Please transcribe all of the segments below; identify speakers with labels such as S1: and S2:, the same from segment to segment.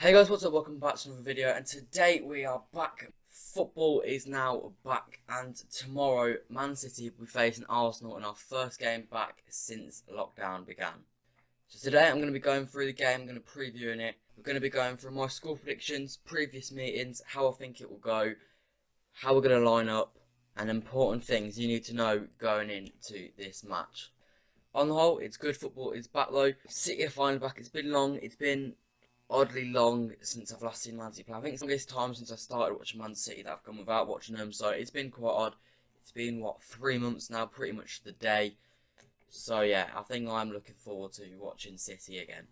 S1: Hey guys, what's up? Welcome back to another video, and today we are back. Football is now back, and tomorrow Man City will be facing Arsenal in our first game back since lockdown began. So today I'm going to be going through the game, I'm going to be previewing it. We're going to be going through my score predictions, previous meetings, how I think it will go, how we're going to line up, and important things you need to know going into this match. On the whole, it's good football, it's back though. City are finally back, it's been long, it's been oddly long since I've last seen Man City play. I think it's the longest time since I started watching Man City that I've gone without watching them, so it's been quite odd. It's been, 3 months now, pretty much the day. So yeah, I think I'm looking forward to watching City again.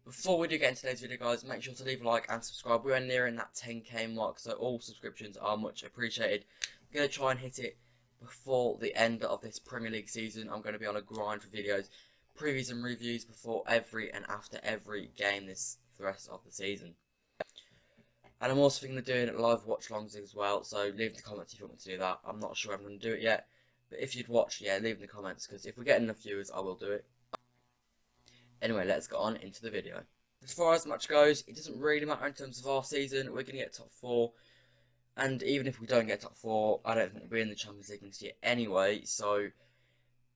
S1: Before we do get into today's video, guys, make sure to leave a like and subscribe. We're nearing that 10k mark, so all subscriptions are much appreciated. I'm going to try and hit it before the end of this Premier League season. I'm going to be on a grind for videos, previews and reviews before every and after every game for the rest of the season. And I'm also thinking of doing live watch-alongs as well, so leave in the comments if you want me to do that. I'm not sure I'm going to do it yet, but if you'd watch, yeah, leave in the comments, because if we get enough viewers, I will do it. Anyway, let's get on into the video. As far as the match goes, it doesn't really matter in terms of our season. We're going to get top 4, and even if we don't get top 4, I don't think we'll be in the Champions League next year anyway, so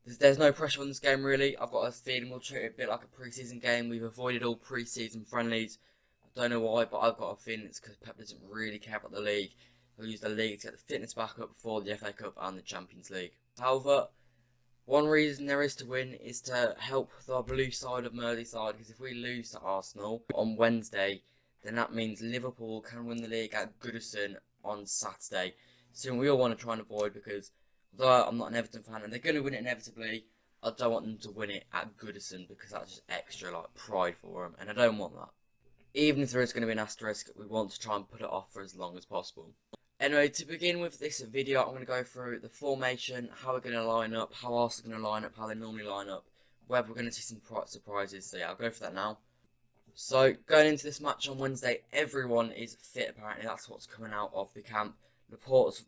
S1: there's no pressure on this game really. I've got a feeling we'll treat it a bit like a pre-season game. We've avoided all pre-season friendlies. I don't know why, but I've got a feeling it's because Pep doesn't really care about the league. He'll use the league to get the fitness back up before the FA Cup and the Champions League. However, one reason there is to win is to help the blue side of Merseyside, because if we lose to Arsenal on Wednesday, then that means Liverpool can win the league at Goodison on Saturday. So we all want to try and avoid, because although I'm not an Everton fan and they're going to win it inevitably, I don't want them to win it at Goodison, because that's just extra pride for them, and I don't want that. Even if there is going to be an asterisk, we want to try and put it off for as long as possible. Anyway, to begin with this video, I'm going to go through the formation, how we're going to line up, how Arsenal are going to line up, how they normally line up, whether we're going to see some surprises. So yeah, I'll go for that now. So going into this match on Wednesday, everyone is fit apparently. That's what's coming out of the camp. Laporte's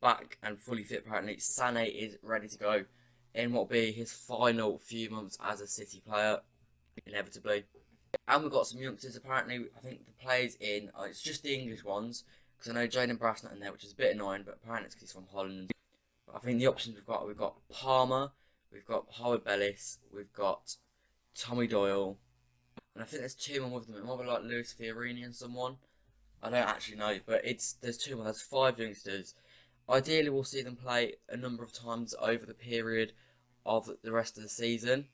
S1: back and fully fit apparently. Sané is ready to go in what will be his final few months as a City player, inevitably. And we've got some youngsters apparently. I think the players in, it's just the English ones, because I know Jayden Brass not in there, which is a bit annoying, but apparently it's because he's from Holland. But I think the options we've got Palmer, we've got Howard Bellis, we've got Tommy Doyle, and I think there's 2 more with them. It might be like Luis Fiorini and someone. I don't actually know, but there's 2 more. There's 5 youngsters. Ideally, we'll see them play a number of times over the period of the rest of the season.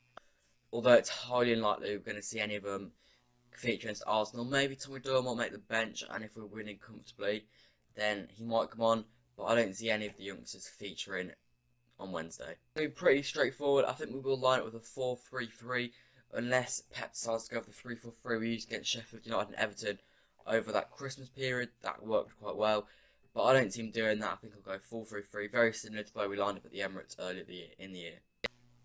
S1: Although it's highly unlikely we're going to see any of them feature against Arsenal. Maybe Tommy Doyle might make the bench, and if we're winning comfortably, then he might come on. But I don't see any of the youngsters featuring on Wednesday. It'll be pretty straightforward. I think we will line it with a 4-3-3, unless Pep decides to go with the 3-4-3 we used against Sheffield United and Everton over that Christmas period. That worked quite well. But I don't see him doing that. I think he'll go 4-3-3, very similar to the way we lined up at the Emirates earlier in the year.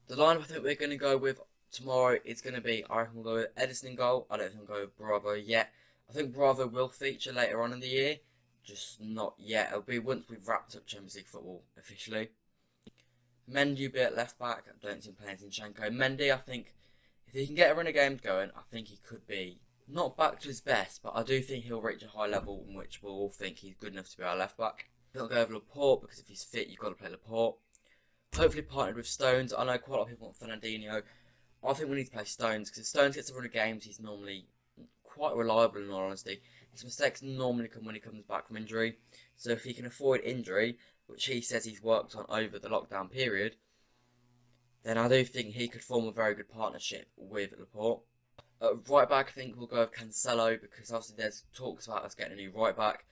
S1: The lineup I think we're going to go with tomorrow is going to be, I reckon we'll go with Edison in goal. I don't think we'll go with Bravo yet. I think Bravo will feature later on in the year, just not yet. It'll be once we've wrapped up Champions League football officially. Mendy will be at left back. I don't see him playing Zinchenko. Mendy, I think, if he can get a run of games going, I think he could be not back to his best, but I do think he'll reach a high level in which we'll all think he's good enough to be our left back. He'll go over Laporte, because if he's fit, you've got to play Laporte. Hopefully partnered with Stones. I know quite a lot of people want Fernandinho. I think we need to play Stones, because if Stones gets a run of games, he's normally quite reliable in all honesty. His mistakes normally come when he comes back from injury. So if he can avoid injury, which he says he's worked on over the lockdown period, then I do think he could form a very good partnership with Laporte. Right back, I think we'll go with Cancelo, because obviously there's talks about us getting a new right back.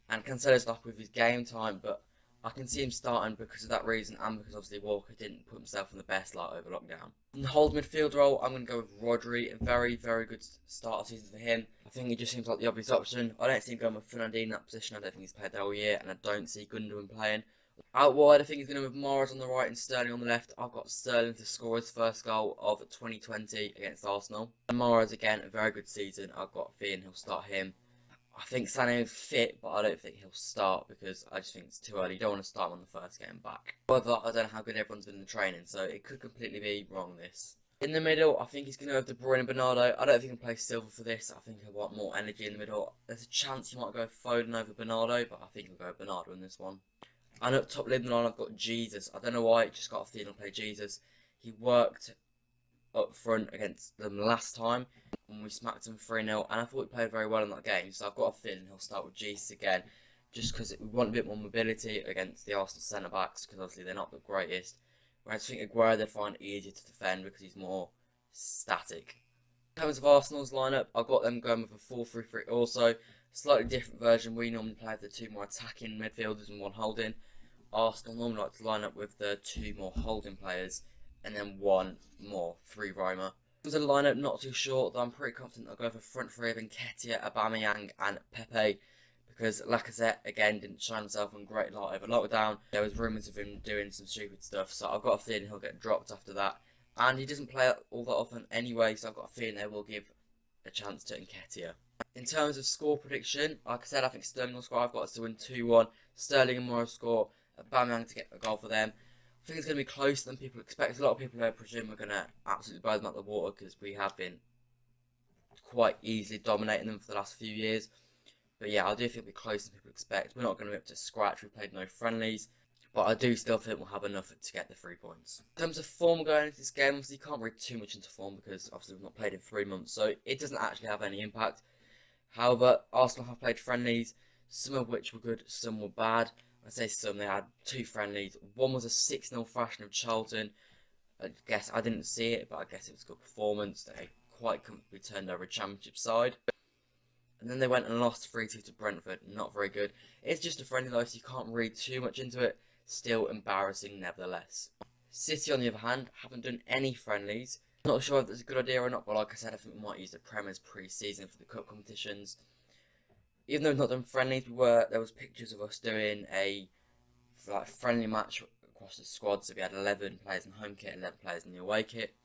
S1: And Cancelo's up with his game time, but I can see him starting because of that reason, and because obviously Walker didn't put himself in the best light over lockdown. In the hold midfield role, I'm going to go with Rodri. A very, very good start of season for him. I think he just seems like the obvious option. I don't see him going with Fernandinho in that position. I don't think he's played there all year, and I don't see Gundogan playing. Out wide, I think he's going to have Mahrez on the right and Sterling on the left. I've got Sterling to score his first goal of 2020 against Arsenal. And Mahrez, again, a very good season. I've got a feeling he'll start him. I think Sané is fit, but I don't think he'll start, because I just think it's too early. You don't want to start him on the first game back. However, I don't know how good everyone's been in the training, so it could completely be wrong, this. In the middle, I think he's going to have De Bruyne and Bernardo. I don't think he'll play Silva for this. I think he'll want more energy in the middle. There's a chance he might go Foden over Bernardo, but I think he'll go Bernardo in this one. And up top leading the line, I've got Jesus. I don't know why, just got a feeling I'll play Jesus. He worked up front against them last time when we smacked him 3-0, and I thought he played very well in that game, so I've got a feeling he'll start with Jesus again, just because we want a bit more mobility against the Arsenal centre-backs, because obviously they're not the greatest. Whereas I think Aguero they'd find easier to defend because he's more static. In terms of Arsenal's lineup, I've got them going with a 4-3-3 also. Slightly different version. We normally play the 2 more attacking midfielders and 1 holding. Arsenal normally like to line up with the 2 more holding players and then 1 more 3 roamer. It was a lineup not too short, though I'm pretty confident I'll go for front 3 of Nketiah, Aubameyang and Pepe, because Lacazette again didn't shine himself on great light over lockdown. There was rumours of him doing some stupid stuff, so I've got a feeling he'll get dropped after that. And he doesn't play all that often anyway, so I've got a feeling they will give a chance to Nketiah. In terms of score prediction, like I said, I think Sterling will score. I've got us to win 2-1. Sterling and Morrow score. Aubameyang to get a goal for them. I think it's going to be closer than people expect. A lot of people I presume are going to absolutely blow them out the water because we have been quite easily dominating them for the last few years. But yeah, I do think we're closer than people expect. We're not going to be up to scratch. We played no friendlies. But I do still think we'll have enough to get the 3 points. In terms of form going into this game, obviously you can't read too much into form because obviously we've not played in 3 months. So it doesn't actually have any impact. However, Arsenal have played friendlies, some of which were good, some were bad. I say some, they had 2 friendlies. One was a 6-0 thrashing of Charlton. I guess I didn't see it, but I guess it was a good performance. They quite comfortably turned over a championship side. And then they went and lost 3-2 to Brentford. Not very good. It's just a friendly though, so you can't read too much into it. Still embarrassing nevertheless. City on the other hand haven't done any friendlies. Not sure if that's a good idea or not, but like I said, I think we might use the Premier's pre-season for the cup competitions. Even though we've not done friendlies, there was pictures of us doing a friendly match across the squad. So we had 11 players in home kit, 11 players in the away kit.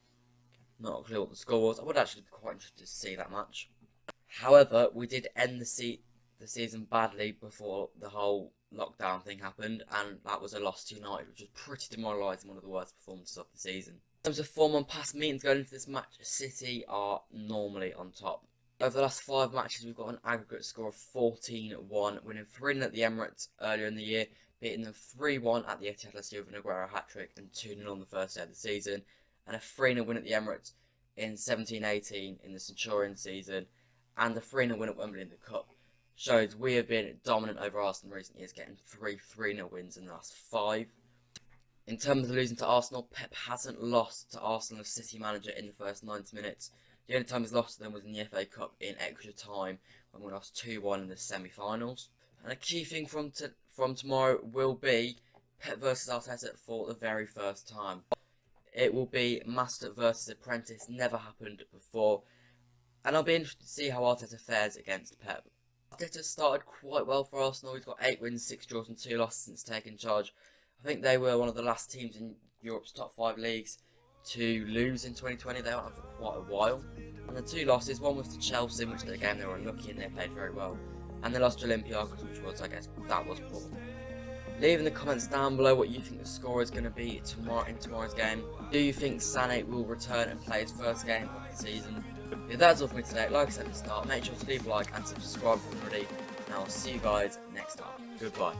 S1: Not a clue what the score was. I would actually be quite interested to see that match. However, we did end the season badly before the whole lockdown thing happened, and that was a loss to United, which was pretty demoralising, one of the worst performances of the season. In terms of form on past meetings going into this match, City are normally on top. Over the last 5 matches, we've got an aggregate score of 14-1, winning 3-0 at the Emirates earlier in the year, beating them 3-1 at the Etihad last year with an Aguero hat-trick and 2-0 on the first day of the season, and a 3-0 win at the Emirates in 17-18 in the Centurion season, and a 3-0 win at Wembley in the Cup. Shows we have been dominant over Arsenal in recent years, getting 3-0 wins in the last 5. In terms of losing to Arsenal, Pep hasn't lost to Arsenal as City manager in the first 90 minutes. The only time he's lost to them was in the FA Cup in extra time when we lost 2-1 in the semi-finals. And a key thing from tomorrow will be Pep versus Arteta for the very first time. It will be Master versus Apprentice, never happened before. And I'll be interested to see how Arteta fares against Pep. Arteta started quite well for Arsenal. He's got 8 wins, 6 draws and 2 losses since taking charge. I think they were one of the last teams in Europe's top 5 leagues to lose in 2020. They went on for quite a while. And the 2 losses, one was to Chelsea, which the game they were unlucky and they played very well. And they lost to Olympiacos, which was, I guess, that was poor. Leave in the comments down below what you think the score is going to be in tomorrow's game. Do you think Sané will return and play his first game of the season? Yeah, that's all for me today. Like I said at the start, make sure to leave a like and subscribe if you're ready. And I'll see you guys next time. Goodbye.